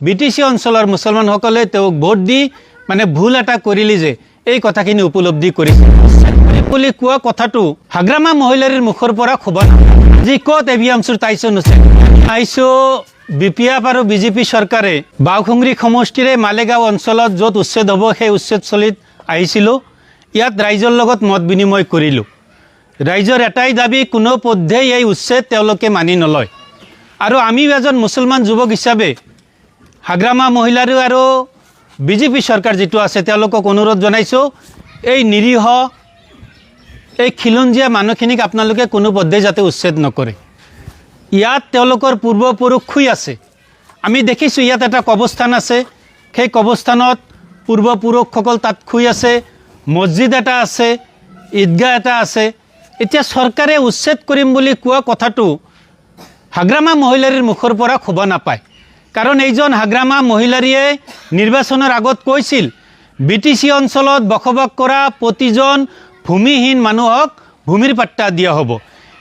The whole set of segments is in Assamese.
বিটিসি অঞ্চলৰ মুছলমানসকলে তেওঁক ভোট দি মানে ভুল এটা কৰিলি যে এই কথাখিনি উপলব্ধি কৰিছে বুলি কোৱা কথাটো হাগ্ৰামা মহিলাৰীৰ মুখৰ পৰা খুব আজি ক'ত এভিএমছৰ টাইচন হৈছে আইছো বিপিএফ আৰু বিজেপি চৰকাৰে বাওখুংৰি সমষ্টিৰে মালেগাঁও অঞ্চলত য'ত উচ্ছেদ হ'ব সেই উচ্ছেদস্থলীত আহিছিলোঁ ইয়াত ৰাইজৰ লগত মত বিনিময় কৰিলোঁ ৰাইজৰ এটাই দাবী কোনো পদ্ধতিয়েই এই উচ্ছেদ তেওঁলোকে মানি নলয় আৰু আমি এজন মুছলমান যুৱক হিচাপে হাগ্ৰামা মহিলাৰী আৰু বিজেপি চৰকাৰ যেটো আছে তেওঁলোকক অনুৰোধ জনাইছোঁ এই নিৰীহ এই খিলঞ্জীয়া মানুহখিনিক আপোনালোকে কোনো পদ্ধতি যাতে উচ্ছেদ নকৰে ইয়াত তেওঁলোকৰ পূৰ্বপুৰুষ শুই আছে আমি দেখিছোঁ ইয়াত এটা কবৰস্থান আছে সেই কবৰস্থানত পূৰ্বপুৰুষসকল তাত শুই আছে মছজিদ এটা আছে ঈদগাহ এটা আছে এতিয়া চৰকাৰে উচ্ছেদ কৰিম বুলি কোৱা কথাটো হাগ্ৰামা মহিলাৰীৰ মুখৰ পৰা খুব নাপায় কাৰণ এইজন হাগ্ৰামা মহিলাৰীয়ে নিৰ্বাচনৰ আগত কৈছিল বিটিসি অঞ্চলত বসবাস কৰা প্ৰতিজন ভূমিহীন মানুহক ভূমিৰ পাট্টা দিয়া হ'ব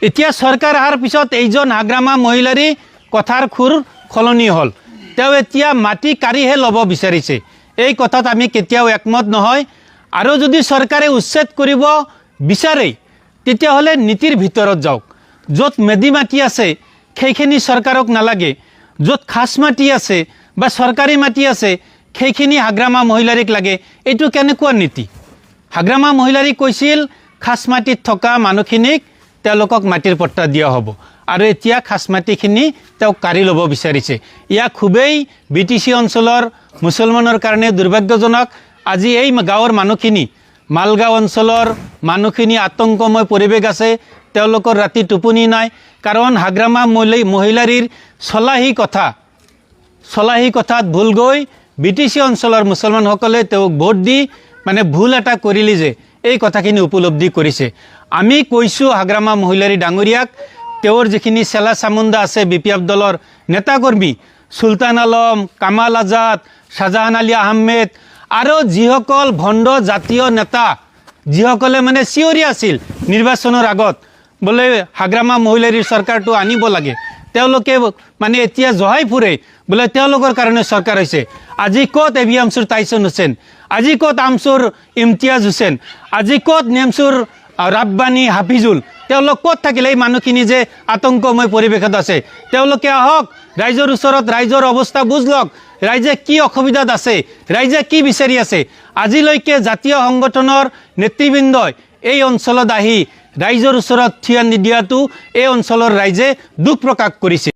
এতিয়া চৰকাৰ অহাৰ পিছত এইজন হাগ্ৰামা মহিলাৰী কথাৰ খুৰ খলনি হ'ল তেওঁ এতিয়া মাটি কাঢ়িহে ল'ব বিচাৰিছে এই কথাত আমি কেতিয়াও একমত নহয় আৰু যদি চৰকাৰে উচ্ছেদ কৰিব বিচাৰে তেতিয়াহ'লে নীতিৰ ভিতৰত যাওক য'ত মেদি মাটি আছে সেইখিনি চৰকাৰক নালাগে য'ত খাস মাটি আছে বা চৰকাৰী মাটি আছে সেইখিনি হাগ্ৰামা মহিলাৰীক লাগে এইটো কেনেকুৱা নীতি হাগ্ৰামা মহিলাৰী কৈছিল খাস মাটিত থকা মানুহখিনিক তেওঁলোকক মাটিৰ পট্টা দিয়া হ'ব আৰু এতিয়া খাস মাটিখিনি তেওঁ কাঢ়ি ল'ব বিচাৰিছে ইয়া খুবেই বিটিসি অঞ্চলৰ মুছলমানৰ কাৰণে দুৰ্ভাগ্যজনক আজি এই গাঁৱৰ মানুহখিনি মালগাঁও অঞ্চলৰ মানুহখিনি আতংকময় পৰিৱেশ আছে তেওঁলোকৰ ৰাতি টোপনি নাই কাৰণ হাগ্ৰামা মহিলাৰীৰ চলাহী কথাত ভুল গৈ বিটিসি অঞ্চলৰ মুছলমানসকলে তেওঁক ভোট দি মানে ভুল এটা কৰিলি যে এই কথাখিনি উপলব্ধি কৰিছে আমি কৈছোঁ হাগ্ৰামা মহিলাৰী ডাঙৰীয়াক তেওঁৰ যিখিনি চেলা চামুণ্ডা আছে বিপিএফ দলৰ নেতাকৰ্মী সুলতান আলম কামাল আজাদ শাহজাহান আলী আহমেদ আৰু যিসকল ভণ্ড জাতীয় নেতা যিসকলে মানে চিঞৰি আছিল নিৰ্বাচনৰ আগত বোলে হাগ্ৰামা মহিলাৰীৰ চৰকাৰটো আনিব লাগে তেওঁলোকে মানে এতিয়া জহাই ফুৰে বোলে তেওঁলোকৰ কাৰণে চৰকাৰ হৈছে আজি ক'ত এভিএমছৰ টাইচন হুছেইন আজি ক'ত আমছুৰ ইমতিয়াজ হুছেইন আজি ক'ত নেমছুৰ ৰাব্বানী হাফিজুল তেওঁলোক ক'ত থাকিলে এই মানুহখিনি যে আতংকময় পৰিৱেশত আছে তেওঁলোকে আহক ৰাইজৰ ওচৰত ৰাইজৰ অৱস্থা বুজ লওক ৰাইজে কি অসুবিধাত আছে ৰাইজে কি বিচাৰি আছে আজিলৈকে জাতীয় সংগঠনৰ নেতৃবৃন্দই এই অঞ্চলত আহি ৰাইজৰ ওচৰত থিয় নিদিয়াটো এই অঞ্চলৰ ৰাইজে দুখ প্ৰকাশ কৰিছে।